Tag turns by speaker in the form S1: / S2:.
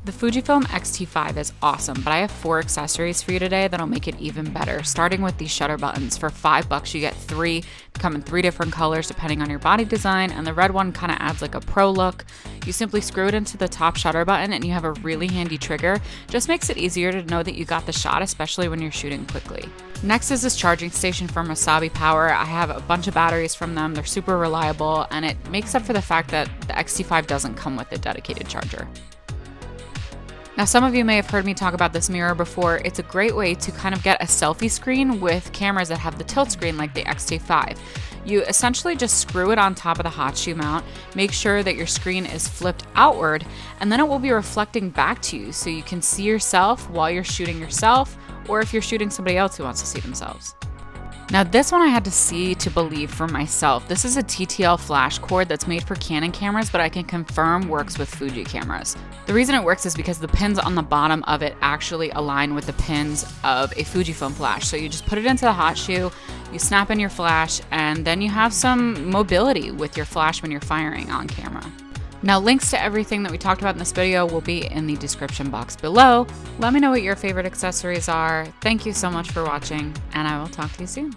S1: The Fujifilm X-T5 is awesome, but I have 4 accessories for you today that'll make it even better, starting with these shutter buttons. For $5, you get 3. They come in 3 different colors depending on your body design, and the red one kind of adds like a pro look. You simply screw it into the top shutter button and you have a really handy trigger. Just makes it easier to know that you got the shot, especially when you're shooting quickly. Next is this charging station from Wasabi Power. I have a bunch of batteries from them. They're super reliable, and it makes up for the fact that the X-T5 doesn't come with a dedicated charger. Now, some of you may have heard me talk about this mirror before. It's a great way to kind of get a selfie screen with cameras that have the tilt screen like the X-T5. You essentially just screw it on top of the hot shoe mount, make sure that your screen is flipped outward, and then it will be reflecting back to you so you can see yourself while you're shooting yourself, or if you're shooting somebody else who wants to see themselves. Now, this one I had to see to believe for myself. This is a TTL Flash cord that's made for Canon cameras, but I can confirm works with Fuji cameras. The reason it works is because the pins on the bottom of it actually align with the pins of a Fujifilm Flash. So you just put it into the hot shoe, you snap in your flash, and then you have some mobility with your flash when you're firing on camera. Now, links to everything that we talked about in this video will be in the description box below. Let me know what your favorite accessories are. Thank you so much for watching, and I will talk to you soon.